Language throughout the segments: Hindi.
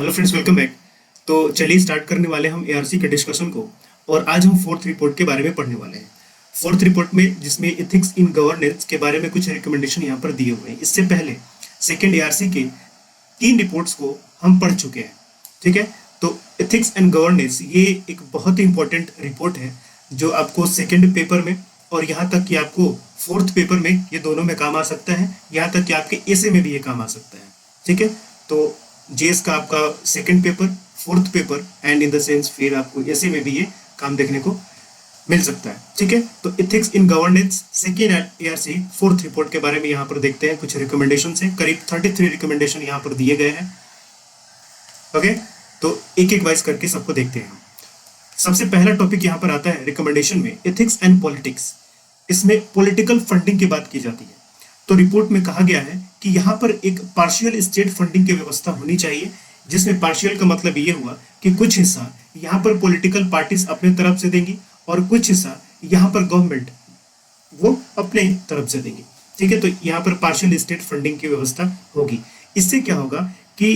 Hello friends, welcome back. तो चलिए स्टार्ट करने वाले हम एआरसी के डिस्कशन को। और आज हम फोर्थ रिपोर्ट के बारे में पढ़ने वाले हैं। फोर्थ रिपोर्ट में जिसमें एथिक्स इन गवर्नेंस के बारे में कुछ रिकमेंडेशन यहाँ पर दिए हुए हैं। इससे पहले सेकेंड एआरसी के 3 रिपोर्ट्स को हम पढ़ चुके हैं। ठीक है, तो एथिक्स एंड गवर्नेंस ये एक बहुत ही इंपॉर्टेंट रिपोर्ट है जो आपको सेकेंड पेपर में और यहाँ तक कि आपको फोर्थ पेपर में ये दोनों में काम आ सकता है। यहाँ तक कि आपके एसे में भी ये काम आ सकता है। ठीक है, तो जेएस का आपका second paper, fourth paper and in the sense फिर आपको ऐसे में भी ये काम देखने को मिल सकता है। ठीक है, तो ethics in governance second ARC fourth report के बारे में यहाँ पर देखते हैं। कुछ रिकमेंडेशन है, करीब 33 रिकमेंडेशन यहाँ पर दिए गए हैं। ओके, तो एक एक वाइज करके सबको देखते हैं। सबसे पहला टॉपिक यहाँ पर आता है रिकमेंडेशन में, एथिक्स एंड पॉलिटिक्स। इसमें पॉलिटिकल फंडिंग की बात की जाती है। तो रिपोर्ट में कहा गया है कि यहाँ पर एक पार्शियल स्टेट फंडिंग की व्यवस्था होनी चाहिए, जिसमें पार्शियल का मतलब ये हुआ कि कुछ हिस्सा यहाँ पर पॉलिटिकल पार्टीज अपने तरफ से देंगी और कुछ हिस्सा यहाँ पर गवर्नमेंट वो अपने तरफ से देंगी। ठीक है, तो यहाँ पर पार्शियल स्टेट फंडिंग की व्यवस्था होगी। इससे क्या होगा कि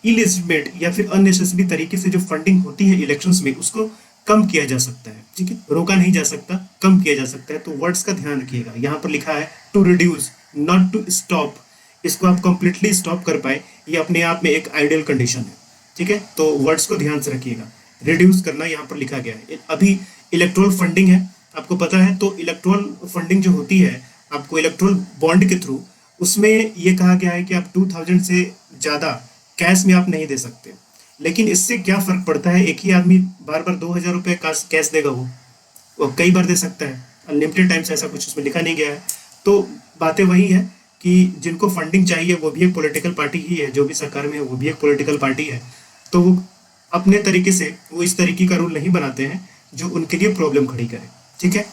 इलिजिबेट या फिर अननेसेसरी तरीके से जो फंडिंग होती है इलेक्शंस में उसको कम किया जा सकता है। ठीक है, रोका नहीं जा सकता, कम किया जा सकता है। तो वर्ड्स का ध्यान रखिएगा। यहाँ पर लिखा है to reduce, not to stop. इसको आप कंप्लीटली स्टॉप कर पाए, ये अपने आप में एक आइडियल कंडीशन है। ठीक है, तो वर्ड्स को ध्यान से रखिएगा। रिड्यूस करना यहाँ पर लिखा गया है। अभी इलेक्ट्रोल फंडिंग है, आपको पता है। तो इलेक्ट्रोल फंडिंग जो होती है आपको इलेक्ट्रोल बॉन्ड के थ्रू, उसमें ये कहा गया है कि आप 2000 से ज़्यादा कैश में आप नहीं दे सकते। लेकिन इससे क्या फर्क पड़ता है, एक ही आदमी बार बार 2000 रुपये कैश देगा, वो कई बार दे सकता है। अनलिमिटेड टाइम्स ऐसा कुछ उसमें लिखा नहीं गया है। तो बातें वही है कि जिनको फंडिंग चाहिए वो भी एक पॉलिटिकल पार्टी ही है, जो भी सरकार में है वो भी एक पॉलिटिकल पार्टी है। तो वो अपने तरीके से वो इस तरीके का रूल नहीं बनाते हैं जो उनके लिए प्रॉब्लम खड़ी करे। ठीक है,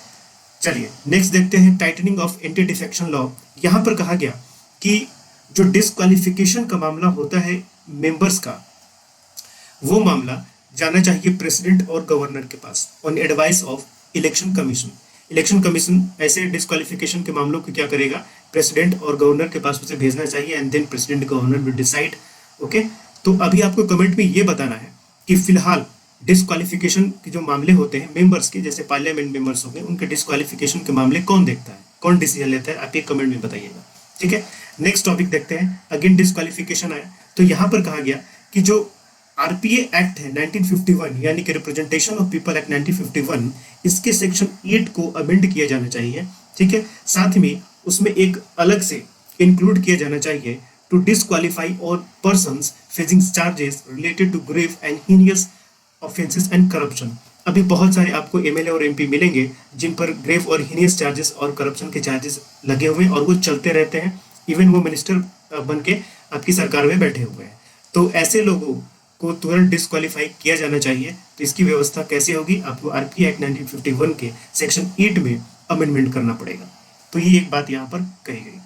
चलिए नेक्स्ट देखते हैं tightening of anti defection law. यहाँ पर कहा गया कि जो डिस्क्वालिफिकेशन का मामला होता है मेंबर्स का, वो मामला जाना चाहिए प्रेसिडेंट और गवर्नर के pass on advice of election commission. Election commission ऐसे डिस्क्वालिफिकेशन के मामलों को क्या करेगा, प्रेसिडेंट और गवर्नर के पास उसे भेजना चाहिए and then president governor will decide. Okay, तो अभी आपको कमेंट में ये बताना है कि फिलहाल डिस्क्वालिफिकेशन के जो मामले होते हैं मेंबर्स के, जैसे पार्लियामेंट मेंबर्स हो गए, उनके डिस्क्वालिफिकेशन के मामले कौन देखता है, कौन डिसीजन लेता है, आप ये कमेंट में बताइएगा। ठीक है, नेक्स्ट टॉपिक देखते हैं। अगेन डिस्क्वालिफिकेशन आया, तो यहाँ पर कहा गया कि जो आरपीए एक्ट है 1951 यानी कि रिप्रेजेंटेशन ऑफ पीपल एक्ट 1951, इसके सेक्शन 8 को अमेंड किया जाना चाहिए। ठीक है, साथ में उसमें एक अलग से इंक्लूड किया जाना चाहिए टू डिस्क्वालीफाई और persons facing charges related to grave and heinous offences and corruption. अभी बहुत सारे आपको एमएलए और एमपी मिलेंगे जिन पर ग्रेव और हीनियस चार्जेस और करप्शन के चार्जेस लगे हुए हैं और वो चलते रहते हैं, इवन वो मिनिस्टर बन के आपकी सरकार में बैठे हुए हैं। तो ऐसे लोगों को तुरंत डिस्क्वालीफाई किया जाना चाहिए। तो इसकी व्यवस्था कैसे होगी, आपको आरपीए एक्ट 1951 के सेक्शन 8 में अमेंडमेंट करना पड़ेगा। तो ये एक बात यहाँ पर कही गई।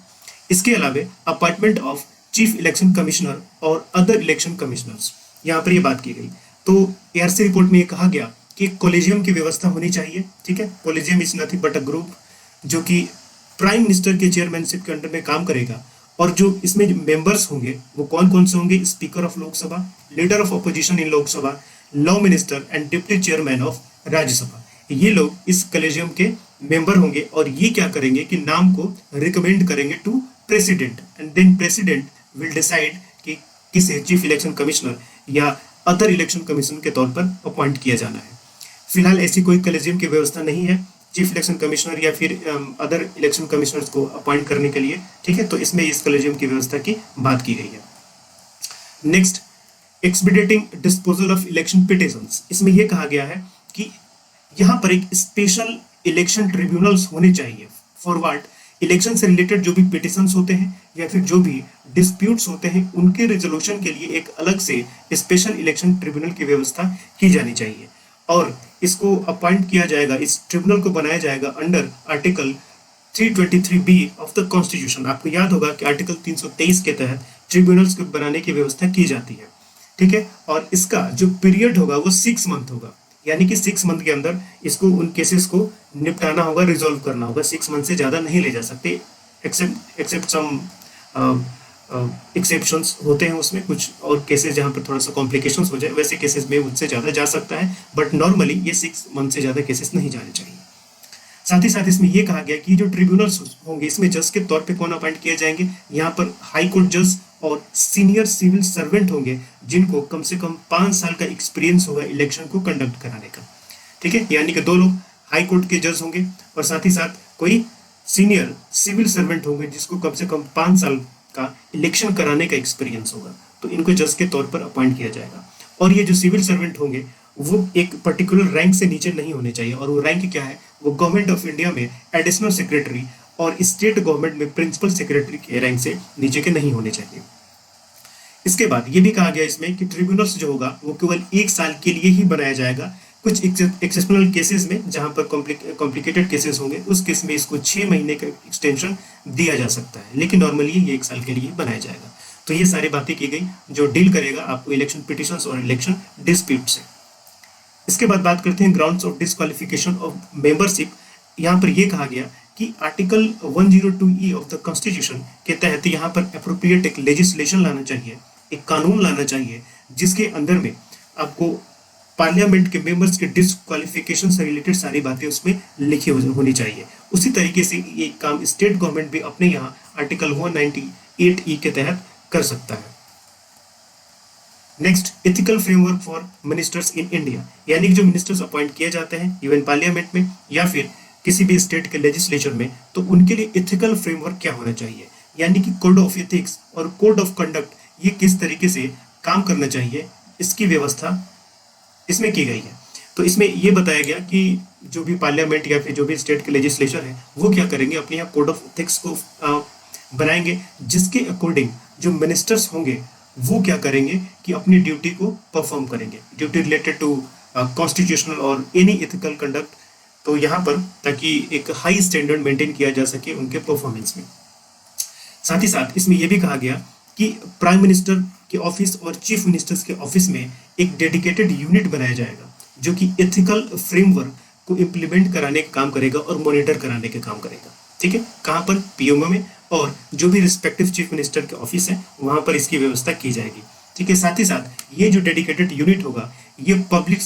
इसके अलावा appointment of chief election commissioner और अदर इलेक्शन कमिश्नर्स, यहाँ पर ये बात की गई। तो एआरसी रिपोर्ट में ये कहा गया कि कॉलेजियम की व्यवस्था होनी चाहिए। ठीक है, collegium is nothing but a group जो कि प्राइम मिनिस्टर के चेयरमैनशिप के अंडर में काम करेगा। और जो इसमें मेंबर्स होंगे वो कौन कौन से होंगे, speaker of Lok Sabha, leader of opposition in Lok Sabha, law minister and deputy chairman of Rajya Sabha. ये लोग इस कॉलेजियम के मेंबर होंगे और ये क्या करेंगे कि नाम को रिकमेंड करेंगे to president and then president will decide कि किसे चीफ इलेक्शन कमिश्नर या अदर इलेक्शन कमीशन के तौर पर अपॉइंट किया जाना है। फिलहाल ऐसी कोई कॉलेजियम की व्यवस्था नहीं है चीफ इलेक्शन कमिश्नर या फिर अदर इलेक्शन कमिश्नर्स को अपॉइंट करने के लिए। ठीक है, तो इसमें इस कॉलेजियम की व्यवस्था की बात की गई है। Next, expediting disposal of election petitions. इसमें यह कहा गया है कि यहाँ पर एक स्पेशल इलेक्शन ट्रिब्यूनल्स होने चाहिए फॉर व्हाट, इलेक्शन से रिलेटेड जो भी पिटिशंस होते हैं या फिर जो भी डिस्प्यूट्स होते हैं उनके रिजोल्यूशन के लिए एक अलग से स्पेशल इलेक्शन ट्रिब्यूनल की व्यवस्था की जानी चाहिए। और इसको अपॉइंट किया जाएगा, इस ट्रिब्यूनल को बनाया जाएगा under article 323B of the constitution. आपको याद होगा कि आर्टिकल 323 के तहत ट्रिब्यूनल्स को बनाने की व्यवस्था की जाती है। ठीक है, और इसका जो पीरियड होगा वो 6 मंथ होगा, यानी कि 6 मंथ के अंदर इसको उन केसेस को निपटाना होगा, रिजोल्व करना होगा। 6 मंथ से ज़्यादा नहीं ले जा सकते एक्सेप्ट सम एक्सेप्शंस होते हैं उसमें, कुछ और केसेस जहाँ पर थोड़ा सा कॉम्प्लिकेशंस हो जाए, वैसे केसेस में उससे ज़्यादा जा सकता है, बट नॉर्मली ये 6 मंथ से ज़्यादा केसेस नहीं जाने चाहिए। साथ ही साथ इसमें यह कहा गया कि जो ट्रिब्यूनल्स होंगे इसमें जज के तौर पे कौन अपॉइंट किए जाएंगे, यहाँ पर हाई कोर्ट जज और सीनियर सिविल सर्वेंट होंगे जिनको कम से कम 5 साल का एक्सपीरियंस होगा इलेक्शन को कंडक्ट कराने का। ठीक है, यानी कि 2 लोग हाई कोर्ट के जज होंगे और साथ ही साथ कोई सीनियर सिविल सर्वेंट होंगे जिसको कम से कम 5 साल का इलेक्शन कराने का एक्सपीरियंस होगा, तो इनको जज के तौर पर अपॉइंट किया जाएगा। और ये जो सिविल सर्वेंट होंगे वो एक पर्टिकुलर रैंक से नीचे नहीं होने चाहिए, और वो रैंक क्या है, वो गवर्नमेंट ऑफ इंडिया में एडिशनल सेक्रेटरी और स्टेट गवर्नमेंट में प्रिंसिपल सेक्रेटरी के रैंक से नीचे के नहीं होने चाहिए। इसके बाद ये भी कहा गया इसमें कि ट्रिब्यूनल्स जो होगा वो केवल 1 साल के लिए ही बनाया जाएगा। कुछ एक्सेप्शनल केसेस में जहां पर कॉम्प्लिकेटेड केसेस होंगे उस केस में इसको 6 महीने का एक्सटेंशन दिया जा सकता है, लेकिन नॉर्मली ये 1 साल के लिए बनाया जाएगा। तो ये सारी बातें की गई जो डील करेगा आपको इलेक्शन पिटिशंस और इलेक्शन डिस्प्यूट से। इसके बाद बात करते हैं grounds of disqualification of membership. यहाँ पर यह कहा गया कि article 102E of the constitution के तहत यहाँ पर अप्रोप्रिएट एक लेजिस्लेशन लाना चाहिए, एक कानून लाना चाहिए जिसके अंदर में आपको पार्लियामेंट के मेंबर्स के डिस्क्वालिफिकेशन से रिलेटेड सारी बातें उसमें लिखी होनी चाहिए। उसी तरीके से ये काम स्टेट गवर्नमेंट भी अपने यहाँ आर्टिकल 198E के तहत कर सकता है। Next, ethical framework for ministers in India, यानी कि जो मिनिस्टर्स अपॉइंट किए जाते हैं इवन पार्लियामेंट में या फिर किसी भी स्टेट के लेजिस्लेचर में, तो उनके लिए एथिकल फ्रेमवर्क क्या होना चाहिए, यानी कि कोड ऑफ एथिक्स और कोड ऑफ कंडक्ट ये किस तरीके से काम करना चाहिए, इसकी व्यवस्था इसमें की गई है। तो इसमें ये बताया गया कि जो भी पार्लियामेंट या फिर जो भी स्टेट के लेजिस्लेचर है वो क्या करेंगे, अपने यहाँ कोड ऑफ एथिक्स को बनाएंगे जिसके अकॉर्डिंग जो मिनिस्टर्स होंगे वो क्या करेंगे कि अपनी ड्यूटी को परफॉर्म करेंगे, ड्यूटी रिलेटेड टू कॉन्स्टिट्यूशनल और एनी एथिकल कंडक्ट, तो यहाँ पर ताकि एक हाई स्टैंडर्ड मेंटेन किया जा सके उनके परफॉर्मेंस में। साथ ही साथ इसमें यह भी कहा गया कि प्राइम मिनिस्टर के ऑफिस और चीफ मिनिस्टर्स के ऑफिस में एक डेडिकेटेड यूनिट बनाया जाएगा जो कि एथिकल फ्रेमवर्क को इम्प्लीमेंट कराने का काम करेगा और मॉनिटर कराने का काम करेगा। ठीक है, कहाँ पर, पीएमओ में, और जो भी रिस्पेक्टिव चीफ मिनिस्टर के ऑफिस है वहां पर इसकी व्यवस्था की जाएगी। ठीक है, साथ ही साथ ये जो डेडिकेटेड यूनिट होगा ये पब्लिक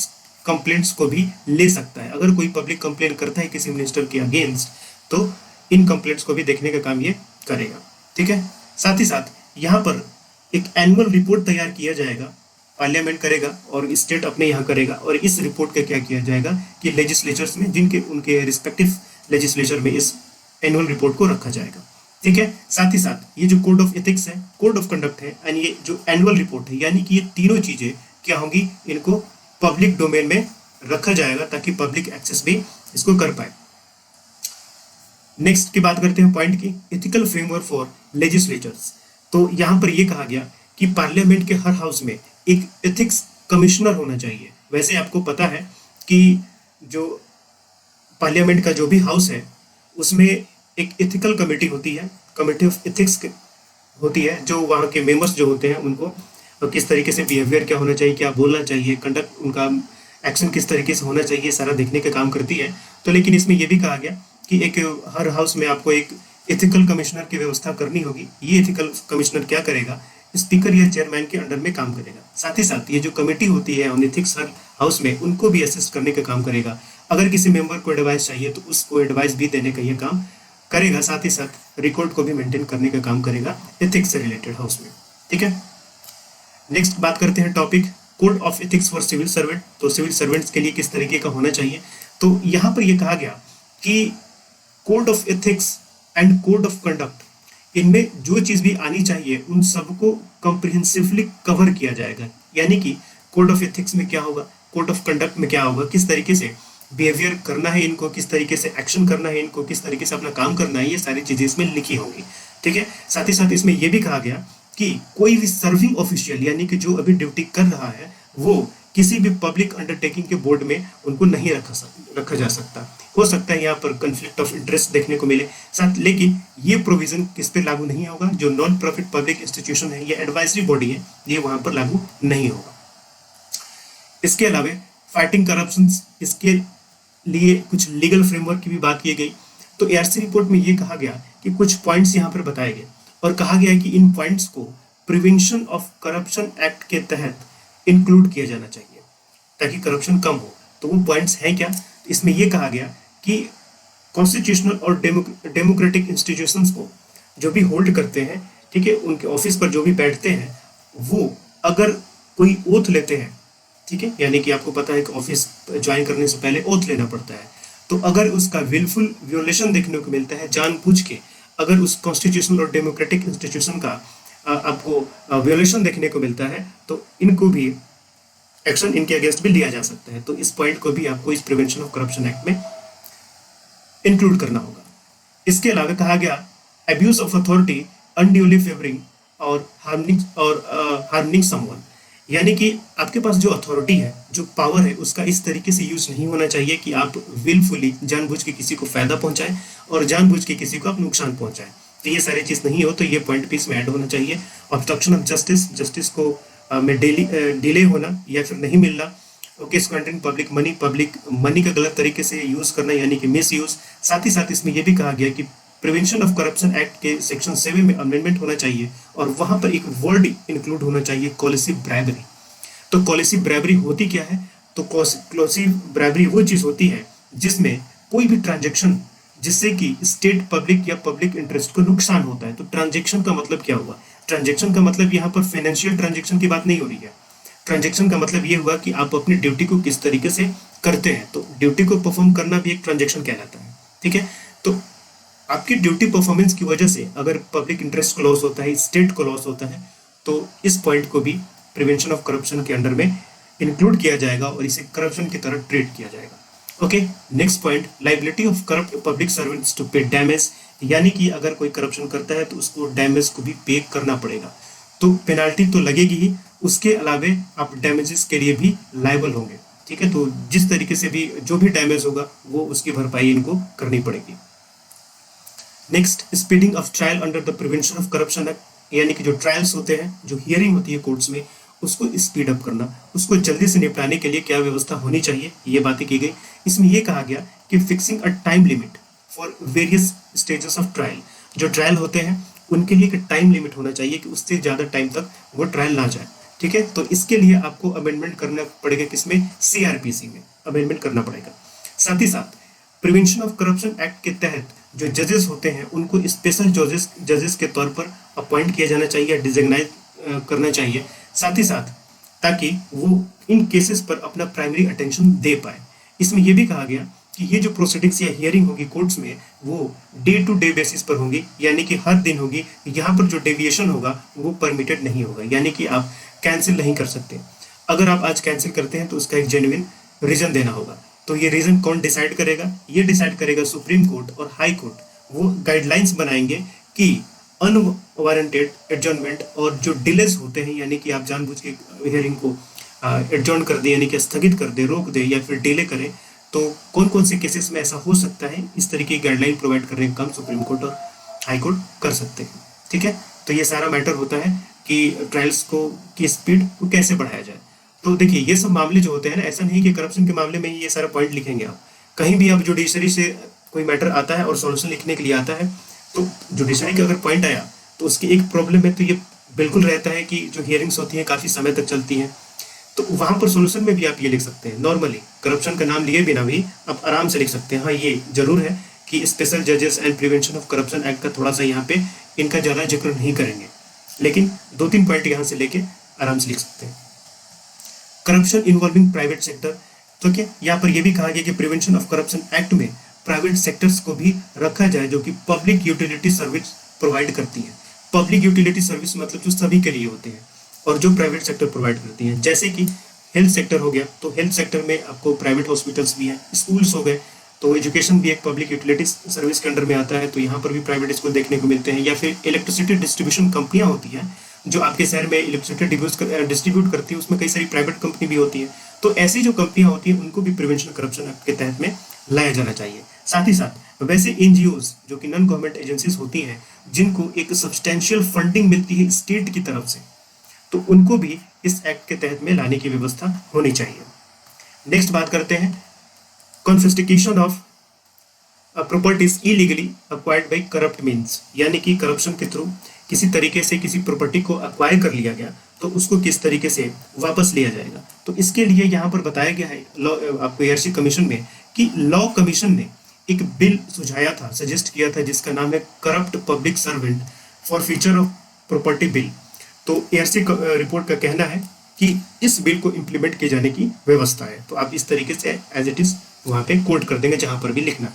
कंप्लेंट्स को भी ले सकता है। अगर कोई पब्लिक कंप्लेन करता है किसी मिनिस्टर के अगेंस्ट तो इन कंप्लेंट्स को भी देखने का काम ये करेगा। ठीक है, साथ ही साथ यहाँ पर एक एनुअल रिपोर्ट तैयार किया जाएगा, पार्लियामेंट करेगा और स्टेट अपने यहाँ करेगा, और इस रिपोर्ट का क्या किया जाएगा कि लेजिस्लेचर्स में जिनके उनके रिस्पेक्टिव लेजिस्लेचर में इस एनुअल रिपोर्ट को रखा जाएगा। ठीक है, साथ ही साथ ये जो कोड ऑफ एथिक्स है, कोड ऑफ कंडक्ट है, एंड ये जो एनुअल रिपोर्ट है, यानी कि ये तीनों चीजें क्या होंगी, इनको पब्लिक डोमेन में रखा जाएगा ताकि पब्लिक एक्सेस भी इसको कर पाए। नेक्स्ट की बात करते हैं पॉइंट की, एथिकल फ्रेमवर्क फॉर लेजिस्लेचर्स। तो यहाँ पर यह कहा गया कि पार्लियामेंट के हर हाउस में एक एथिक्स कमिश्नर होना चाहिए। वैसे आपको पता है कि जो पार्लियामेंट का जो भी हाउस है उसमें एक एथिकल कमेटी होती है, कमेटी ऑफ एथिक्स होती है, जो वहाँ के मेंबर्स जो होते हैं उनको किस तरीके से बिहेवियर क्या होना चाहिए, क्या बोलना चाहिए, कंडक्ट उनका एक्शन किस तरीके से होना चाहिए, सारा देखने का काम करती है। तो लेकिन इसमें यह भी कहा गया कि एक हर हाउस में आपको एक एथिकल कमिश्नर की व्यवस्था करनी होगी। ये एथिकल कमिश्नर क्या करेगा, स्पीकर या चेयरमैन के अंडर में काम करेगा। साथ ही साथ ये जो कमेटी होती है ऑन एथिक्स हर हाउस में, उनको भी असिस्ट करने का काम करेगा। अगर किसी मेंबर को एडवाइस चाहिए तो उसको एडवाइस भी देने का ये काम करेगा। साथ ही साथ रिकॉर्ड को भी मेंटेन करने का काम करेगा एथिक्स से रिलेटेड हाउस में। ठीक है, नेक्स्ट बात करते हैं topic code of ethics for civil servant. तो सिविल सर्वेंट्स के लिए किस तरीके का होना चाहिए, तो यहाँ पर यह कहा गया कि code of ethics and code of conduct, इनमें जो चीज भी आनी चाहिए उन सबको कॉम्प्रिहेंसिवली कवर किया जाएगा। यानी कि कोड ऑफ एथिक्स में क्या होगा, कोड ऑफ कंडक्ट में क्या होगा, किस तरीके से बिहेवियर करना है इनको, किस तरीके से एक्शन करना है इनको, किस तरीके से अपना काम करना है, ये सारी चीजें इसमें लिखी होंगी। ठीक है, साथ ही साथ इसमें यह भी कहा गया कि कोई भी सर्विंग ऑफिशियल यानी कि जो अभी ड्यूटी कर रहा है वो किसी भी पब्लिक अंडरटेकिंग के बोर्ड में उनको नहीं रखा जा सकता। हो सकता है यहाँ पर कन्फ्लिक्ट ऑफ इंटरेस्ट देखने को मिले साथ, लेकिन ये प्रोविजन किस पे लागू नहीं होगा, जो नॉन प्रॉफिट पब्लिक इंस्टीट्यूशन है या एडवाइजरी बॉडी है ये वहां पर लागू नहीं होगा। इसके अलावा फाइटिंग करप्शन, इसके लिए कुछ लीगल फ्रेमवर्क की भी बात की गई। तो एआरसी रिपोर्ट में ये कहा गया कि कुछ पॉइंट्स यहाँ पर बताए गए और कहा गया है कि इन पॉइंट्स को प्रिवेंशन ऑफ करप्शन एक्ट के तहत इंक्लूड किया जाना चाहिए ताकि करप्शन कम हो। तो वो पॉइंट्स हैं क्या? इसमें ये कहा गया कि कॉन्स्टिट्यूशनल और डेमोक्रेटिक इंस्टीट्यूशंस को जो भी होल्ड करते हैं, ठीक है, उनके ऑफिस पर जो भी बैठते हैं, वो अगर कोई ओथ लेते हैं, ठीक है, यानी कि आपको पता है कि ऑफिस ज्वाइन करने से पहले ओथ लेना पड़ता है, तो अगर उसका विलफुल वियोलेशन देखने को मिलता है, जानबूझ के अगर उस कॉन्स्टिट्यूशनल और डेमोक्रेटिक इंस्टीट्यूशन का आपको वियोलेशन देखने को मिलता है, तो इनको भी एक्शन इनके अगेंस्ट भी लिया जा सकता है। तो इस पॉइंट को भी आपको इस प्रिवेंशन ऑफ करप्शन एक्ट में इंक्लूड करना होगा। इसके अलावा कहा गया abuse of authority unduly favouring और हार्मनिंग समवन, यानी कि आपके पास जो अथॉरिटी है, जो पावर है, उसका इस तरीके से यूज नहीं होना चाहिए कि आप विलफुली जानबूझ के किसी को फायदा पहुंचाएं और जानबूझ के किसी को आप नुकसान पहुंचाएं। तो ये सारी चीज नहीं हो, तो ये पॉइंट भी इसमें ऐड होना चाहिए। ऑब्स्ट्रक्शन ऑफ जस्टिस, जस्टिस को में डिले होना या फिर नहीं मिलना, ओके, स्क्वांडरिंग पब्लिक मनी का गलत तरीके से यूज करना यानी कि मिस यूज। साथ ही साथ इसमें यह भी कहा गया कि प्रिवेंशन ऑफ करप्शन एक्ट के सेक्शन 7 में अमेंडमेंट होना चाहिए और वहां पर एक वर्ड इंक्लूड होना चाहिए, कॉलेसिव ब्राइबरी। तो कॉलेसिव ब्राइबरी होती क्या है? तो कॉलेसिव ब्राइबरी वो चीज होती है जिसमें कोई भी ट्रांजेक्शन जिससे कि स्टेट पब्लिक या पब्लिक इंटरेस्ट को नुकसान होता है। तो ट्रांजेक्शन का मतलब क्या हुआ? ट्रांजेक्शन का मतलब यहाँ पर फाइनेंशियल ट्रांजेक्शन की बात नहीं हो रही है। ट्रांजेक्शन का मतलब ये हुआ कि आप अपनी ड्यूटी को किस तरीके से करते हैं। तो ड्यूटी को परफॉर्म करना भी एक ट्रांजेक्शन कहलाता है, ठीक है। तो आपकी ड्यूटी परफॉर्मेंस की वजह से अगर पब्लिक इंटरेस्ट को लॉस होता है, स्टेट को लॉस होता है, तो इस पॉइंट को भी प्रिवेंशन ऑफ करप्शन के अंडर में इंक्लूड किया जाएगा और इसे करप्शन की तरह ट्रीट किया जाएगा। Okay, next point, liability of corrupt public servants to pay damage, यानी कि अगर कोई करप्शन करता है तो उसको डैमेज को भी पे करना पड़ेगा। तो पेनाल्टी तो लगेगी ही, उसके अलावे आप डैमेजेस के लिए भी लायबल होंगे, ठीक है। तो जिस तरीके से भी जो भी डैमेज होगा वो उसकी भरपाई इनको करनी पड़ेगी। Next, speeding of trial under the prevention of corruption act, यानी कि जो ट्रायल्स होते हैं, जो हियरिंग होती है कोर्ट्स में, उसको स्पीड अप करना, उसको जल्दी से निपटाने के लिए क्या व्यवस्था होनी चाहिए, ये बातें की गई। इसमें यह कहा गया कि fixing a time limit for various stages of trial, जो ट्रायल होते हैं उनके लिए एक टाइम लिमिट होना चाहिए कि उससे ज़्यादा टाइम तक वो ट्रायल ना जाए, ठीक है। तो इसके लिए आपको अमेंडमेंट करना पड़ेगा, किसमें? सीआरपीसी में अमेंडमेंट करना पड़ेगा। साथ ही साथ प्रिवेंशन ऑफ करप्शन एक्ट के तहत जो जजेस होते हैं उनको स्पेशल जजेस के तौर पर अपॉइंट किया जाना चाहिए, डिजिग्नाइज करना चाहिए, साथ ही साथ ताकि वो इन केसेस पर अपना प्राइमरी अटेंशन दे पाए। इसमें यह भी कहा गया कि ये जो प्रोसीडिंग्स या हियरिंग होगी कोर्ट्स में वो डे टू डे बेसिस पर होंगी, यानी कि हर दिन होगी। यहाँ पर जो डेविएशन होगा वो परमिटेड नहीं होगा, यानी कि आप कैंसिल नहीं कर सकते। अगर आप आज कैंसिल करते हैं तो उसका एक जेन्युइन रीजन देना होगा। तो ये रीजन कौन डिसाइड करेगा? ये डिसाइड करेगा सुप्रीम कोर्ट और हाई कोर्ट। वो गाइडलाइंस बनाएंगे कि अनवारंटेड एडजॉर्नमेंट और जो डिलेस होते हैं, यानी कि आप जानबूझ के हियरिंग को एडजॉर्न कर दे, यानी कि स्थगित कर दे, रोक दे या फिर डिले करें, तो कौन कौन से केसेस में ऐसा हो सकता है, इस तरीके की गाइडलाइन प्रोवाइड करने का काम सुप्रीम कोर्ट और हाई कोर्ट कर सकते हैं, ठीक है। तो ये सारा मैटर होता है कि ट्रायल्स को की स्पीड को कैसे बढ़ाया जाए। तो देखिए, ये सब मामले जो होते हैं ना, ऐसा नहीं कि करप्शन के मामले में ही ये सारा पॉइंट लिखेंगे आप। कहीं भी आप जुडिशरी से कोई मैटर आता है और सॉल्यूशन लिखने के लिए आता है, तो जुडिशरी का अगर पॉइंट आया तो उसकी एक प्रॉब्लम है, तो ये बिल्कुल रहता है कि जो हियरिंग्स होती हैं काफ़ी समय तक चलती हैं, तो वहाँ पर सोल्यूशन में भी आप ये लिख सकते हैं। नॉर्मली करप्शन का नाम लिए बिना भी आप आराम से लिख सकते हैं। हाँ, ये जरूर है कि स्पेशल जजेस and prevention of corruption act का थोड़ा सा यहाँ पे इनका ज़्यादा जिक्र नहीं करेंगे, लेकिन 2-3 पॉइंट यहाँ से लेके आराम से लिख सकते हैं। करप्शन इन्वॉल्विंग प्राइवेट सेक्टर, तो क्या यहाँ पर यह भी कहा गया कि प्रिवेंशन ऑफ करप्शन एक्ट में प्राइवेट सेक्टर्स को भी रखा जाए जो कि पब्लिक यूटिलिटी सर्विस प्रोवाइड करती है। पब्लिक यूटिलिटी सर्विस मतलब जो सभी के लिए होते हैं और जो प्राइवेट सेक्टर प्रोवाइड करती हैं, जैसे कि हेल्थ सेक्टर हो गया, तो हेल्थ सेक्टर में आपको प्राइवेट हॉस्पिटल्स भी हैं, स्कूल्स हो गए, तो एजुकेशन भी एक पब्लिक यूटिलिटी सर्विस के अंडर में आता है, तो यहाँ पर भी प्राइवेट स्कूल देखने को मिलते हैं। या फिर इलेक्ट्रिसिटी डिस्ट्रीब्यूशन कंपनियाँ होती हैं जो आपके शहर में इलेक्ट्रिसिटी डिस्ट्रीब्यूट करती है, उसमें कई सारी प्राइवेट कंपनी भी होती है। तो ऐसी जो कंपनियां होती हैं उनको भी प्रिवेंशन करप्शन एक्ट के तहत में लाया जाना चाहिए। साथ ही साथ वैसे एनजीओज जो कि नॉन गवर्नमेंट एजेंसीज होती हैं, जिनको एक सब्सटेंशियल फंडिंग मिलती है स्टेट की तरफ से, तो उनको भी इस एक्ट के तहत में लाने की व्यवस्था होनी चाहिए। नेक्स्ट बात करते हैं confiscation of properties illegally acquired bye corrupt means, यानी कि करप्शन के थ्रू किसी तरीके से किसी प्रॉपर्टी को अक्वायर कर लिया गया तो उसको किस तरीके से वापस लिया जाएगा। तो इसके लिए यहाँ पर बताया गया है लॉ आपको एआरसी कमीशन में कि लॉ कमीशन ने एक बिल सुझाया था, सजेस्ट किया था, जिसका नाम है corrupt public servant for future of property bill. तो एआरसी रिपोर्ट का कहना है कि इस बिल को इम्प्लीमेंट किए जाने की व्यवस्था है। तो आप इस तरीके से एज इट इज वहां पे कोट कर देंगे जहां पर भी लिखना।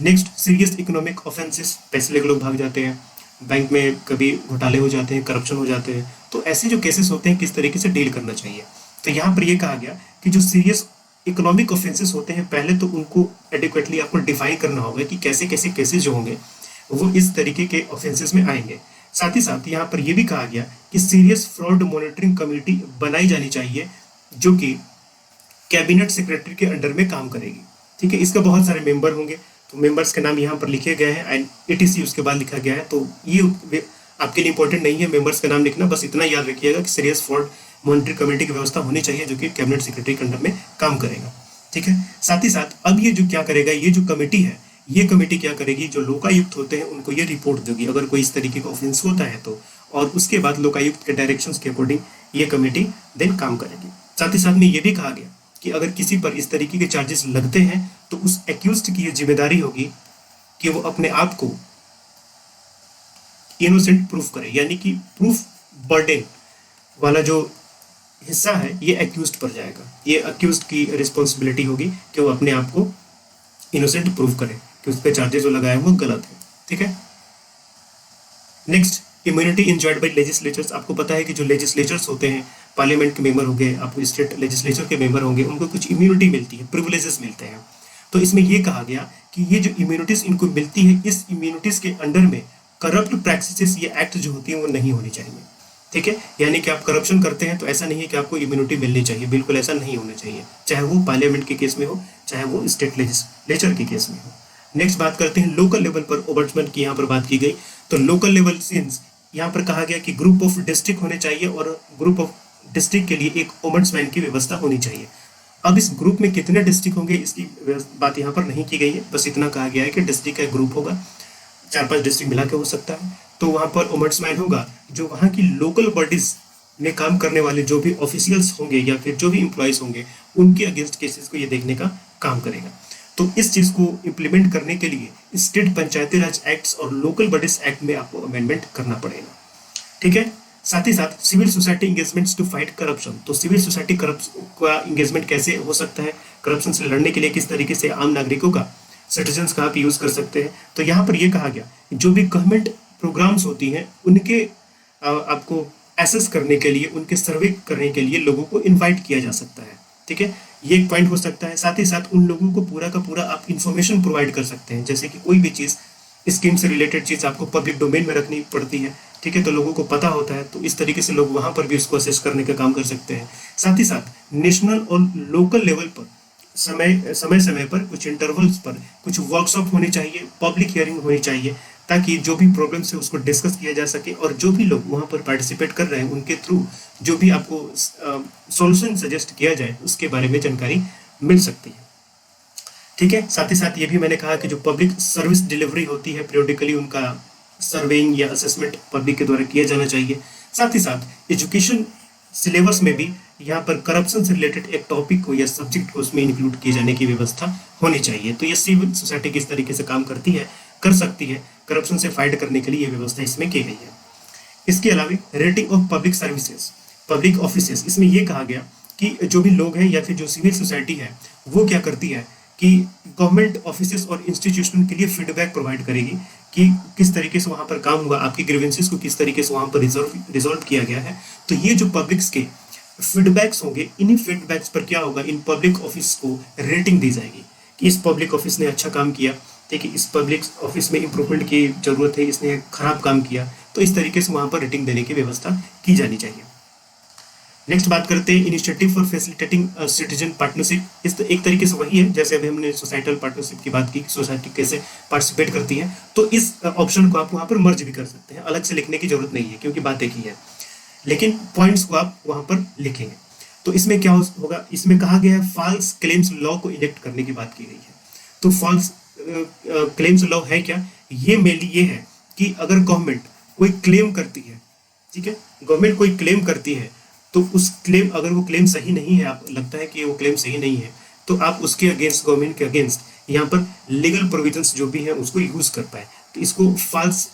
नेक्स्ट, सीरियस इकोनॉमिक ऑफेंसेस, पैसे लेकर लोग भाग जाते हैं, बैंक में कभी घोटाले हो जाते हैं, करप्शन हो जाते हैं, तो ऐसे जो केसेस होते हैं किस तरीके से डील करना चाहिए। तो यहाँ पर यह कहा गया कि जो सीरियस इकोनॉमिक ऑफेंसेस होते हैं पहले तो उनको एडिक्वेटली आपको डिफाइन करना होगा कि कैसे कैसे केसेस जो होंगे वो इस तरीके के ऑफेंसेस में आएंगे। साथ ही साथ यहाँ पर यह भी कहा गया कि सीरियस फ्रॉड मॉनिटरिंग कमेटी बनाई जानी चाहिए जो कि कैबिनेट सेक्रेटरी के अंडर में काम करेगी। ठीक है, इसका बहुत सारे मेंबर होंगे, तो मेंबर्स के नाम यहाँ पर लिखे गए हैं एंड एटीसी उसके बाद लिखा गया है। तो ये आपके लिए इंपॉर्टेंट नहीं है मेंबर्स का नाम लिखना, बस इतना याद रखिएगा कि सीरियस फ्रॉड मॉनिटरिंग कमेटी की व्यवस्था होनी चाहिए जो कि कैबिनेट सेक्रेटरी के अंडर में काम करेगा। ठीक है, साथ ही साथ अब ये जो क्या करेगा, ये जो कमेटी है, ये कमेटी क्या करेगी, जो लोकायुक्त होते हैं उनको ये रिपोर्ट देगी अगर कोई इस तरीके का ऑफेंस होता है तो, और उसके बाद लोकायुक्त के डायरेक्शंस के अकॉर्डिंग ये कमेटी देन काम करेगी। साथ ही साथ में ये भी कहा गया कि अगर किसी पर इस तरीके के चार्जेस लगते हैं तो उस एक्यूज्ड की ये जिम्मेदारी होगी कि वो अपने आप को इनोसेंट प्रूफ करे, यानी कि प्रूफ बर्डन वाला जो हिस्सा है ये एक्यूज्ड पर जाएगा। ये एक्यूज्ड की रिस्पॉन्सिबिलिटी होगी कि वो अपने आप को इनोसेंट प्रूव करे कि उस पर चार्जेस जो लगाए वो गलत है। ठीक है, next, immunity enjoyed bye legislatures. आपको पता है कि जो लेजिस्लेचर्स होते हैं, पार्लियामेंट के मेंबर होंगे, आपको स्टेट लेजिस्लेचर के मेंबर होंगे, उनको कुछ इम्यूनिटी मिलती है, प्रिविलेजेस मिलते हैं। तो इसमें ये कहा गया कि ये जो इम्यूनिटीज इनको मिलती है, इस इम्यूनिटीज के अंडर में करप्ट प्रैक्टिसेस ये एक्ट जो होती है वो नहीं होनी चाहिए। ठीक है, यानी कि आप करप्शन करते हैं तो ऐसा नहीं है कि आपको इम्यूनिटी मिलनी चाहिए, बिल्कुल ऐसा नहीं होना चाहिए, चाहे वो पार्लियामेंट के केस में हो, चाहे वो स्टेट लेजिस्लेचर के केस में हो। नेक्स्ट बात करते हैं लोकल लेवल पर ओम्बड्समैन की यहाँ पर बात की गई। तो लोकल लेवल सिंस यहाँ पर कहा गया कि ग्रुप ऑफ डिस्ट्रिक्ट होने चाहिए और ग्रुप ऑफ डिस्ट्रिक्ट के लिए एक ओम्बड्समैन की व्यवस्था होनी चाहिए। अब इस ग्रुप में कितने डिस्ट्रिक्ट होंगे इसकी बात यहाँ पर नहीं की गई है, बस इतना कहा गया है कि डिस्ट्रिक्ट का ग्रुप होगा, 4-5 डिस्ट्रिक्ट मिला के हो सकता है। तो वहाँ पर ओम्बड्समैन होगा जो वहाँ की लोकल बॉडीज में काम करने वाले जो भी ऑफिशियल्स होंगे या फिर जो भी एम्प्लॉयज होंगे उनके अगेंस्ट केसेस को ये देखने का काम करेगा। तो इस चीज को इम्प्लीमेंट करने के लिए स्टेट पंचायती राज एक्ट्स और लोकल बॉडीज एक्ट में आपको अमेंडमेंट करना पड़ेगा। ठीक है, साथ ही साथ civil society engagements to fight corruption. तो सिविल सोसाइटी का इंगेजमेंट कैसे हो सकता है, करप्शन से लड़ने के लिए किस तरीके से आम नागरिकों का, सिटीजन्स का आप यूज कर सकते हैं। तो यहाँ पर यह कहा गया जो भी गवर्नमेंट प्रोग्राम्स होती हैं उनके आपको एसेस करने के लिए, उनके सर्वे करने के लिए लोगों को इन्वाइट किया जा सकता है। ठीक है, ये एक पॉइंट हो सकता है। साथ ही साथ उन लोगों को पूरा का पूरा आप इंफॉर्मेशन प्रोवाइड कर सकते हैं, जैसे कि कोई भी चीज़ स्कीम से रिलेटेड चीज़ आपको पब्लिक डोमेन में रखनी पड़ती है। ठीक है, तो लोगों को पता होता है, तो इस तरीके से लोग वहाँ पर भी उसको असेस करने का काम कर सकते हैं। साथ ही साथ नेशनल और लोकल लेवल पर समय पर कुछ इंटरवल्स पर कुछ वर्कशॉप होनी चाहिए, पब्लिक हियरिंग होनी चाहिए, ताकि जो भी प्रॉब्लम्स है उसको डिस्कस किया जा सके और जो भी लोग वहाँ पर पार्टिसिपेट कर रहे हैं उनके थ्रू जो भी आपको सॉल्यूशन सजेस्ट किया जाए उसके बारे में जानकारी मिल सकती है। ठीक है, साथ ही साथ ये भी मैंने कहा कि जो पब्लिक सर्विस डिलीवरी होती है पीरियडिकली उनका सर्वेइंग या असेसमेंट पब्लिक के द्वारा किया जाना चाहिए। साथ ही साथ एजुकेशन सिलेबस में भी यहाँ पर करप्शन से रिलेटेड एक टॉपिक को या सब्जेक्ट को उसमें इंक्लूड किए जाने की व्यवस्था होनी चाहिए। तो ये सिविल सोसाइटी किस तरीके से काम करती है, कर सकती है, करप्शन से फाइट करने के लिए ये व्यवस्था इसमें की गई है। इसके अलावा rating of public services, public offices, इसमें यह कहा गया कि जो भी लोग हैं या फिर जो सिविल सोसाइटी है वो क्या करती है कि गवर्नमेंट ऑफिसेज और इंस्टीट्यूशन के लिए फीडबैक प्रोवाइड करेगी कि किस तरीके से वहाँ पर काम हुआ, आपकी ग्रीवेंसेस को किस तरीके से वहाँ पर रिजॉल्व किया गया है। तो ये जो पब्लिक्स के फीडबैक्स होंगे, इन्हीं फीडबैक्स पर क्या होगा, इन पब्लिक ऑफिस को रेटिंग दी जाएगी कि इस पब्लिक ऑफिस ने अच्छा काम किया, ठीक है, इस पब्लिक ऑफिस में इंप्रूवमेंट की जरूरत है, इसने खराब काम किया। तो इस तरीके से वहाँ पर रेटिंग देने की व्यवस्था की जानी चाहिए। नेक्स्ट बात करते हैं initiative for facilitating citizen partnership. इस एक तरीके से वही है जैसे अभी हमने सोसाइटल पार्टनरशिप की बात की, सोसाइटी कैसे पार्टिसिपेट करती है। तो इस ऑप्शन को आप वहाँ पर मर्ज भी कर सकते हैं, अलग से लिखने की जरूरत नहीं है क्योंकि बात एक ही है, लेकिन पॉइंट्स को आप वहाँ पर लिखेंगे। तो इसमें क्या होगा, इसमें कहा गया है फॉल्स क्लेम्स लॉ को इनेक्ट करने की बात की गई है। तो फॉल्स क्लेम्स लॉ है क्या, ये मेनली ये है कि अगर गवर्नमेंट कोई क्लेम करती है, ठीक है, गवर्नमेंट कोई क्लेम करती है, तो उस क्लेम, अगर वो क्लेम सही नहीं है, आपको लगता है कि वो क्लेम सही नहीं है, तो आप उसके अगेंस्ट, गवर्नमेंट के अगेंस्ट यहाँ पर लीगल प्रोविजंस जो भी है उसको यूज कर पाए। तो इसको फॉल्स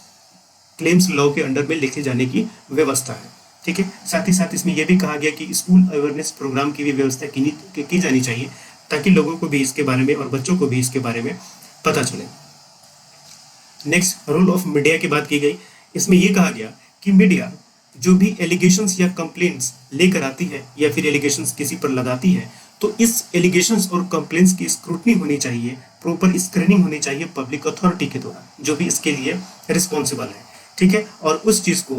क्लेम्स लॉ के अंडर में लिखे जाने की व्यवस्था है, ठीक है। साथ ही साथ इसमें यह भी कहा गया कि स्कूल अवेयरनेस प्रोग्राम की भी व्यवस्था की जानी चाहिए, ताकि लोगों को भी इसके बारे में और बच्चों को भी इसके बारे में पता चले। नेक्स्ट, रोल ऑफ मीडिया की बात की गई। इसमें यह कहा गया कि मीडिया जो भी एलिगेशंस या कंप्लेंट्स लेकर आती है या फिर एलिगेशंस किसी पर लगाती है, तो इस एलिगेशंस और कंप्लेंट्स की स्क्रूटनी होनी चाहिए, प्रॉपर स्क्रीनिंग होनी चाहिए पब्लिक अथॉरिटी के द्वारा, जो भी इसके लिए रिस्पॉन्सिबल है, ठीक है। और उस चीज को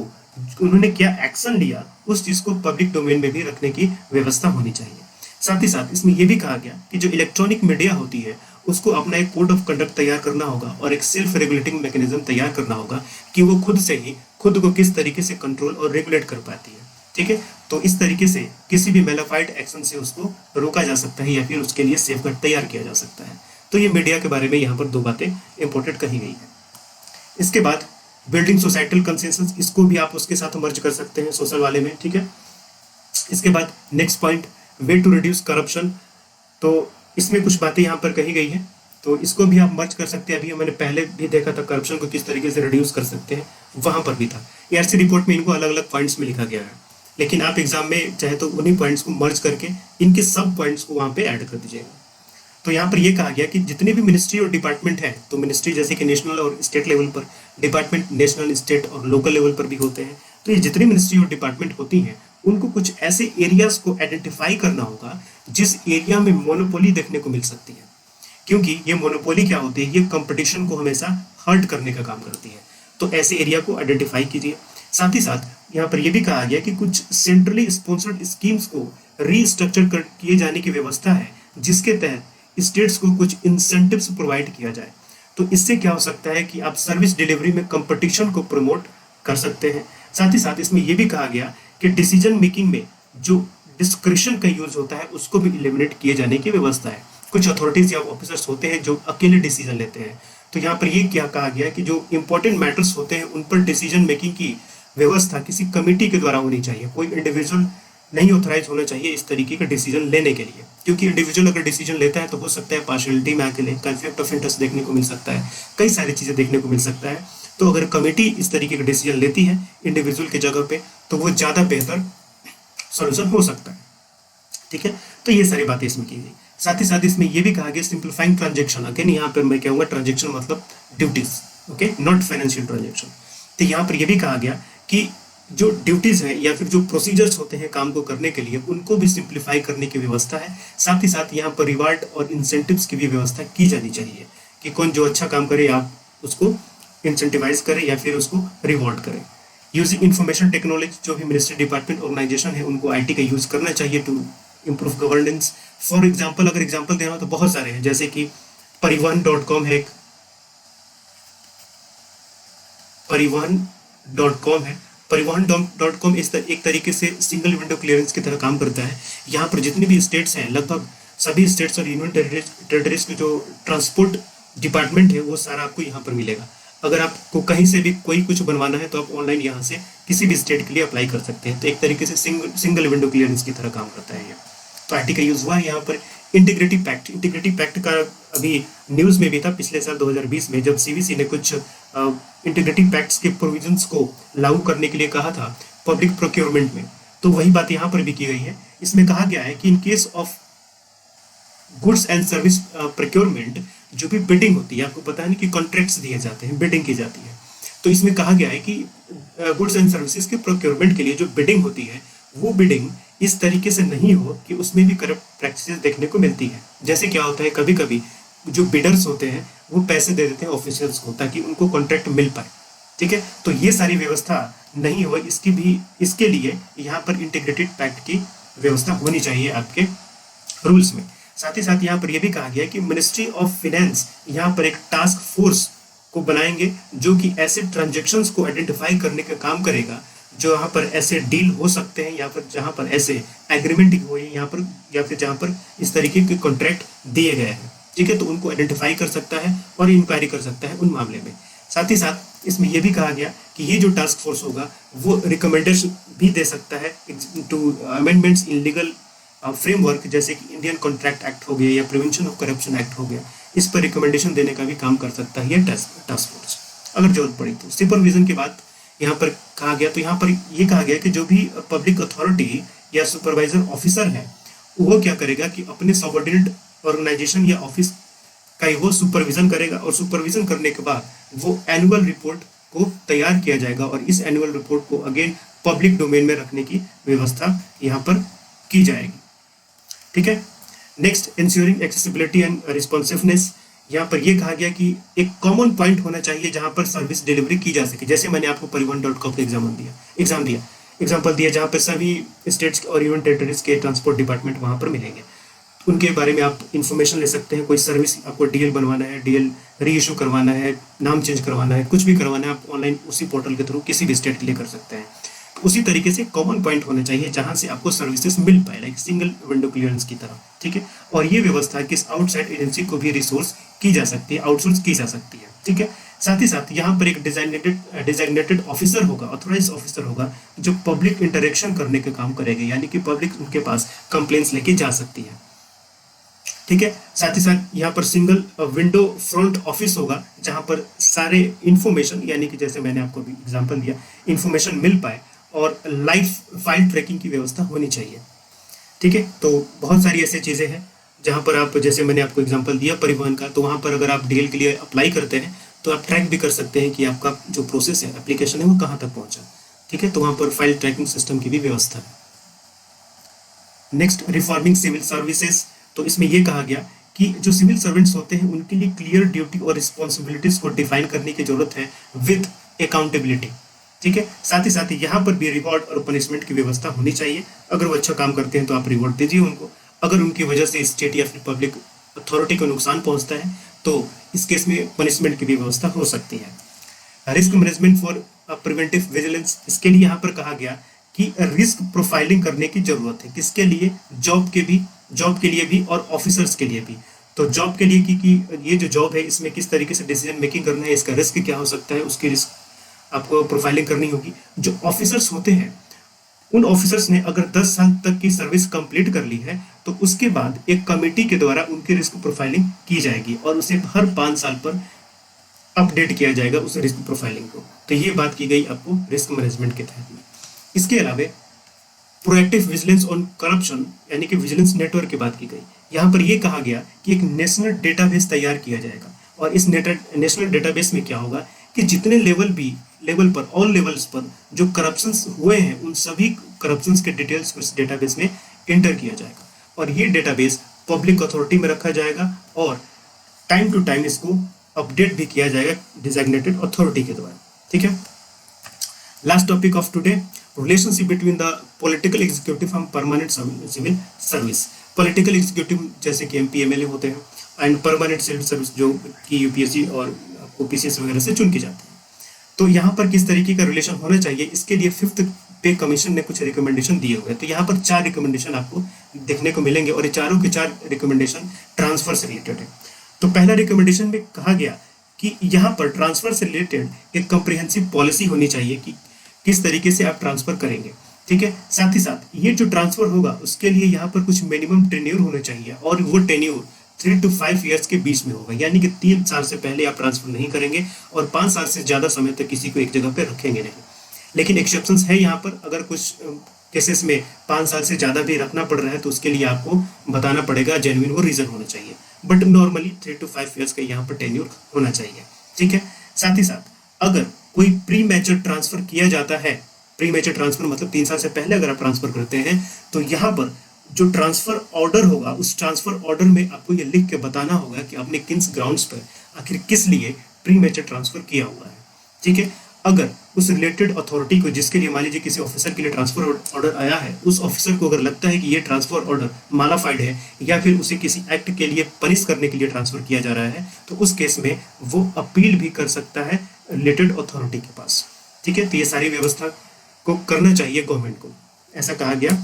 उन्होंने क्या एक्शन लिया, उस चीज को पब्लिक डोमेन में भी रखने की व्यवस्था होनी चाहिए। साथ ही साथ इसमें यह भी कहा गया कि जो इलेक्ट्रॉनिक मीडिया होती है उसको अपना एक कोड ऑफ कंडक्ट तैयार करना होगा और एक सेल्फ रेगुलेटिंग मैकेनिज्म तैयार करना होगा कि वो खुद से ही खुद को किस तरीके से कंट्रोल और रेगुलेट कर पाती है, ठीक है। तो इस तरीके से किसी भी मेलाफाइड एक्शन से उसको रोका जा सकता है या फिर उसके लिए सेफगार्ड तैयार किया जा सकता है। तो ये मीडिया के बारे में यहाँ पर 2 बातें इंपॉर्टेंट कही गई है। इसके बाद बिल्डिंग सोसाइटल कंसेंसस, इसको भी आप उसके साथ मर्ज कर सकते हैं सोशल वाले में, ठीक है। इसके बाद next point, way to reduce corruption. तो इसमें कुछ बातें यहाँ पर कही गई हैं, तो इसको भी आप मर्ज कर सकते हैं। अभी मैंने पहले भी देखा था करप्शन को किस तरीके से रिड्यूस कर सकते हैं, वहां पर भी था। एआरसी रिपोर्ट में इनको अलग अलग पॉइंट्स में लिखा गया है, लेकिन आप एग्जाम में चाहे तो उन्हीं पॉइंट्स को मर्ज करके इनके सब पॉइंट्स को वहां पे ऐड कर दीजिएगा। तो यहाँ पर यह कहा गया कि जितने भी मिनिस्ट्री और डिपार्टमेंट है, तो मिनिस्ट्री जैसे कि नेशनल और स्टेट लेवल पर, डिपार्टमेंट नेशनल, स्टेट और लोकल लेवल पर भी होते हैं। तो ये जितनी मिनिस्ट्री और डिपार्टमेंट होती हैं, उनको कुछ ऐसे एरियाज को आइडेंटिफाई करना होगा जिस एरिया में मोनोपोली देखने को मिल सकती है, क्योंकि ये मोनोपोली क्या होती है, ये कंपटीशन को हमेशा हर्ट करने का काम करती है। तो ऐसे एरिया को आइडेंटिफाई कीजिए। साथ ही साथ यहाँ पर यह भी कहा गया कि कुछ सेंट्रली स्पॉन्सर्ड स्कीम्स को रीस्ट्रक्चर किए जाने की व्यवस्था है, जिसके तहत स्टेट्स को कुछ इंसेंटिव्स प्रोवाइड किया जाए। तो इससे क्या हो सकता है कि आप सर्विस डिलीवरी में कंपटीशन को प्रमोट कर सकते हैं। साथ ही साथ इसमें यह भी कहा गया कि डिसीजन मेकिंग में जो डिस्क्रिशन का यूज होता है उसको भी एलिमिनेट किए जाने की व्यवस्था है। कुछ अथॉरिटीज या ऑफिसर्स होते हैं जो अकेले डिसीजन लेते हैं, तो यहाँ पर ये क्या कहा गया कि जो इंपॉर्टेंट मैटर्स होते हैं उन पर डिसीजन मेकिंग की व्यवस्था किसी कमिटी के द्वारा होनी चाहिए। कोई इंडिविजुअल नहीं ऑथराइज होना चाहिए इस तरीके का डिसीजन लेने के लिए, क्योंकि इंडिविजुअल अगर डिसीजन लेता है तो हो सकता है पार्शियलिटी में आके कॉन्फ्लिक्ट ऑफ इंटरेस्ट देखने को मिल सकता है, कई सारी चीजें देखने को मिल सकता है। तो अगर कमेटी इस तरीके का डिसीजन लेती है इंडिविजुअल की जगह पे, तो वो ज्यादा बेहतर सोल्यूशन हो सकता है, ठीक है। तो ये सारी बातें इसमें की गई। साथ ही साथ इसमें यह भी कहा गया सिंप्लीफाइंग ट्रांजेक्शन। अगेन यहाँ पर मैं कहूँगा ट्रांजेक्शन मतलब duties, okay, not financial transaction. तो यहाँ पर यह भी कहा गया कि जो ड्यूटीज है या फिर जो प्रोसीजर्स होते हैं काम को करने के लिए, उनको भी सिंप्लीफाई करने की व्यवस्था है। साथ ही साथ यहाँ पर रिवार्ड और इंसेंटिव्स की भी व्यवस्था की जानी चाहिए कि कौन जो अच्छा काम करे आप उसको इंसेंटिवाइज करें या फिर उसको रिवॉर्ड करें। यूजिंग इंफॉर्मेशन टेक्नोलॉजी, जो भी मिनिस्ट्री डिपार्टमेंट ऑर्गेनाइजेशन है उनको आईटी का यूज करना चाहिए to improve governance. For example, अगर एग्जाम्पल देना हो तो बहुत सारे हैं, जैसे कि परिवहन.com है, परिवहन.com इस एक तरीके से सिंगल विंडो क्लियरेंस की तरह काम करता है। यहाँ पर जितनी भी स्टेट्स हैं, लगभग सभी स्टेट्स और यूनियन टेरिटरीज के जो ट्रांसपोर्ट डिपार्टमेंट है वो सारा आपको यहाँ पर मिलेगा। अगर आपको कहीं से भी कोई कुछ बनवाना है तो आप ऑनलाइन यहाँ से किसी भी स्टेट के लिए अप्लाई कर सकते हैं। तो एक तरीके से सिंगल विंडो क्लियरेंस की तरह काम करता है ये। तो आईटी का यूज हुआ है यहाँ पर। इंटीग्रिटी पैक्ट का अभी न्यूज में भी था पिछले साल 2020 में, जब सीवीसी ने कुछ इंटीग्रिटी पैक्ट्स के प्रोविजंस को लागू करने के लिए कहा था पब्लिक प्रोक्योरमेंट में। तो वही बात यहाँ पर भी की गई है। इसमें कहा गया है कि in case of goods and service procurement, जो भी बिडिंग होती है, आपको पता है ना कि कॉन्ट्रैक्ट्स दिए जाते हैं, बिडिंग की जाती है। तो इसमें कहा गया है कि गुड्स एंड सर्विसेज के प्रोक्योरमेंट के लिए जो बिडिंग होती है, वो बिडिंग इस तरीके से नहीं हो कि उसमें भी करप्ट प्रैक्टिसेस देखने को मिलती है। जैसे क्या होता है, कभी कभी जो बिडर्स होते हैं वो पैसे दे देते हैं ऑफिशियल्स को ताकि उनको कॉन्ट्रैक्ट मिल पाए, ठीक है। तो ये सारी व्यवस्था नहीं हो, इसके लिए यहाँ पर इंटीग्रेटेड पैक्ट की व्यवस्था होनी चाहिए आपके रूल्स में। साथ ही साथ यहाँ पर यह भी कहा गया कि मिनिस्ट्री ऑफ फाइनेंस यहाँ पर एक टास्क फोर्स को बनाएंगे जो कि ऐसे ट्रांजेक्शन्स को आइडेंटिफाई करने का काम करेगा जो यहाँ पर ऐसे डील हो सकते हैं या फिर जहाँ पर ऐसे एग्रीमेंट हुए यहाँ पर या फिर जहाँ पर इस तरीके के कॉन्ट्रैक्ट दिए गए हैं, ठीक है। तो उनको आइडेंटिफाई कर सकता है और इंक्वायरी कर सकता है उन मामले में। साथ ही साथ इसमें यह भी कहा गया कि ये जो टास्क फोर्स होगा वो रिकमेंडेशन भी दे सकता है to amendments in legal framework, जैसे कि इंडियन कॉन्ट्रैक्ट एक्ट हो गया या प्रिवेंशन ऑफ करप्शन एक्ट हो गया, इस पर रिकमेंडेशन देने का भी काम कर सकता है ये टास्क फोर्स अगर जरूरत पड़ी तो। सुपरविजन की बात यहाँ पर कहा गया, तो यहाँ पर ये कहा गया कि जो भी पब्लिक अथॉरिटी या सुपरवाइजर ऑफिसर है वो क्या करेगा कि अपने सबऑर्डिनेट ऑर्गेनाइजेशन या ऑफिस का वो सुपरविजन करेगा, और सुपरविजन करने के बाद वो एनुअल रिपोर्ट को तैयार किया जाएगा और इस एनुअल रिपोर्ट को अगेन पब्लिक डोमेन में रखने की व्यवस्था यहाँ पर की जाएगी। ठीक है। Next, ensuring accessibility and responsiveness. यहाँ पर ये कहा गया कि एक कॉमन पॉइंट होना चाहिए जहाँ पर सर्विस डिलीवरी की जा सके। जैसे मैंने आपको परिवहन.com का एग्जाम्पल दिया जहाँ पर सभी स्टेट्स और यूनियन टेरिटरीज के ट्रांसपोर्ट डिपार्टमेंट वहाँ पर मिलेंगे, उनके बारे में आप इन्फॉर्मेशन ले सकते हैं। कोई सर्विस आपको डीएल बनवाना है, डीएल री इशू करवाना है, नाम चेंज करवाना है, कुछ भी करवाना है, आप ऑनलाइन उसी पोर्टल के थ्रू किसी भी स्टेट के लिए कर सकते हैं। उसी तरीके से कॉमन पॉइंट होना चाहिए जहां से आपको सर्विसेज मिल पाए, लाइक सिंगल विंडो क्लियरेंस की तरह। ठीक है। और ये व्यवस्था किस आउटसाइड एजेंसी को भी रिसोर्स की जा सकती है, आउटसोर्स की जा सकती है। ठीक है। साथ ही साथ यहाँ पर एक डिजाइनेटेड ऑफिसर होगा, ऑथोराइज ऑफिसर होगा, जो पब्लिक इंटरेक्शन करने का काम करेगा, यानी कि पब्लिक उनके पास कंप्लेंट्स लेके जा सकती है। ठीक है। साथ ही साथ यहाँ पर सिंगल विंडो फ्रंट ऑफिस होगा जहां पर सारे इंफॉर्मेशन, यानी कि जैसे मैंने आपको एग्जांपल दिया, इंफॉर्मेशन मिल पाए और लाइव फाइल ट्रैकिंग की व्यवस्था होनी चाहिए। ठीक है। तो बहुत सारी ऐसी चीज़ें हैं जहाँ पर आप, जैसे मैंने आपको एग्जांपल दिया परिवहन का, तो वहाँ पर अगर आप डीएल के लिए अप्लाई करते हैं तो आप ट्रैक भी कर सकते हैं कि आपका जो प्रोसेस है, एप्लीकेशन है, वो कहाँ तक पहुँचा। ठीक है। तो वहाँ पर फाइल ट्रैकिंग सिस्टम की भी व्यवस्था है। Next, reforming civil services. तो इसमें यह कहा गया कि जो सिविल सर्वेंट्स होते हैं उनके लिए क्लियर ड्यूटी और रिस्पॉन्सिबिलिटीज को डिफाइन करने की जरूरत है विद अकाउंटेबिलिटी। ठीक है। साथ ही साथ यहाँ पर भी रिवॉर्ड और पनिशमेंट की व्यवस्था होनी चाहिए। अगर वो अच्छा काम करते हैं तो आप रिवॉर्ड दीजिए उनको, अगर उनकी वजह से स्टेट या फिर पब्लिक अथॉरिटी को नुकसान पहुंचता है तो इस केस में पनिशमेंट की भी व्यवस्था हो सकती है। Risk management for preventive vigilance, इसके लिए यहाँ पर कहा गया कि रिस्क प्रोफाइलिंग करने की जरूरत है। किसके लिए? जॉब के लिए भी और ऑफिसर्स के लिए भी। तो जॉब के लिए कि ये जो जॉब है इसमें किस तरीके से डिसीजन मेकिंग करना है, इसका रिस्क क्या हो सकता है, उसकी रिस्क आपको प्रोफाइलिंग करनी होगी। जो ऑफिसर्स होते हैं उन ऑफिसर्स ने अगर 10 साल तक की सर्विस कंप्लीट कर ली है तो उसके बाद एक कमेटी के द्वारा उनकी रिस्क प्रोफाइलिंग की जाएगी और उसे हर 5 साल पर अपडेट किया जाएगा उस रिस्क प्रोफाइलिंग को। तो ये बात की गई आपको रिस्क मैनेजमेंट के तहत में। इसके अलावा प्रोएक्टिव विजिलेंस ऑन करप्शन यानी कि विजिलेंस नेटवर्क की बात की गई। यहाँ पर यह कहा गया कि एक नेशनल डेटाबेस तैयार किया जाएगा और इस नेशनल डेटाबेस में क्या होगा कि जितने लेवल पर ऑल लेवल्स पर जो करप्शंस हुए हैं उन सभी करप्शंस के डिटेल्स को इस डेटाबेस में एंटर किया जाएगा और ये डेटाबेस पब्लिक अथॉरिटी में रखा जाएगा और टाइम टू टाइम इसको अपडेट भी किया जाएगा डिजाइनेटेड अथॉरिटी के द्वारा। ठीक है। Last topic of today, relationship between the political executive and permanent civil service. Political executive जैसे कि एमपी एमएलए होते हैं एंड परमानेंट सिविल सर्विस जो कि यूपीएससी और ओपीसीएस वगैरह से चुन के जाते हैं। तो यहाँ पर किस तरीके का रिलेशन होना चाहिए, इसके लिए 5th पे कमीशन ने कुछ रिकमेंडेशन दिए हुए हैं। तो यहाँ पर 4 रिकमेंडेशन आपको देखने को मिलेंगे और ये चारों के 4 रिकमेंडेशन ट्रांसफर से रिलेटेड है। तो पहला रिकमेंडेशन में कहा गया कि यहाँ पर ट्रांसफर से रिलेटेड एक कम्प्रिहेंसिव पॉलिसी होनी चाहिए कि किस तरीके से आप ट्रांसफर करेंगे। ठीक है। साथ ही साथ ये जो ट्रांसफर होगा उसके लिए यहाँ पर कुछ मिनिमम टेन्योर होना चाहिए और वो टेन्योर 3 to 5 ईयर्स के बीच में होगा, यानी कि 3 साल से पहले आप ट्रांसफर नहीं करेंगे और 5 साल से ज़्यादा समय तक किसी को एक जगह पे रखेंगे नहीं। लेकिन एक्सेप्शंस है यहाँ पर, अगर कुछ केसेस में 5 साल से ज़्यादा भी रखना पड़ रहा है तो उसके लिए आपको बताना पड़ेगा, जेन्युइन वो रीज़न होना चाहिए। बट नॉर्मली 3 to 5 ईयर्स का यहाँ पर टेन्योर होना चाहिए। ठीक है। साथ ही साथ अगर कोई प्री मैच्योर ट्रांसफर किया जाता है, प्री मैच्योर ट्रांसफर मतलब 3 साल से पहले अगर आप ट्रांसफर करते हैं तो यहाँ पर जो ट्रांसफर ऑर्डर होगा उस ट्रांसफर ऑर्डर में आपको ये लिख के बताना होगा कि आपने किस ग्राउंड्स पर आखिर किस लिए प्री मैच्योर ट्रांसफर किया हुआ है। ठीक है। अगर उस रिलेटेड अथॉरिटी को, जिसके लिए मान लीजिए किसी ऑफिसर के लिए ट्रांसफर ऑर्डर आया है, उस ऑफिसर को अगर लगता है कि ये ट्रांसफर ऑर्डर मालाफाइड है या फिर उसे किसी एक्ट के लिए पनिश करने के लिए ट्रांसफर किया जा रहा है तो उस केस में वो अपील भी कर सकता है रिलेटेड अथॉरिटी के पास। ठीक है। तो ये सारी व्यवस्था को करना चाहिए गवर्नमेंट को, ऐसा कहा गया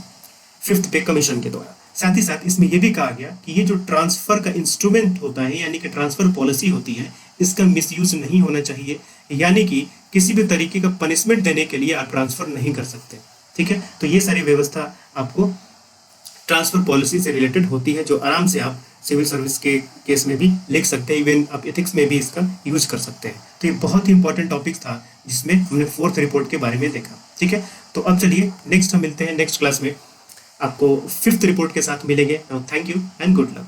5th पे कमीशन के द्वारा। साथ ही साथ इसमें यह भी कहा गया कि ये जो ट्रांसफर का इंस्ट्रूमेंट होता है यानी कि ट्रांसफर पॉलिसी होती है, इसका मिसयूज नहीं होना चाहिए, यानी कि किसी भी तरीके का पनिशमेंट देने के लिए आप ट्रांसफर नहीं कर सकते। ठीक है, तो ये सारी व्यवस्था आपको ट्रांसफर पॉलिसी से रिलेटेड होती है, जो आराम से आप सिविल सर्विस के केस में भी लिख सकते हैं, इवन आप एथिक्स में भी इसका यूज कर सकते हैं। तो ये बहुत ही इंपॉर्टेंट टॉपिक था जिसमें हमने फोर्थ रिपोर्ट के बारे में देखा। ठीक है, तो अब चलिए नेक्स्ट हम मिलते हैं नेक्स्ट क्लास में, आपको फिफ्थ रिपोर्ट के साथ मिलेंगे। Thank you and good luck.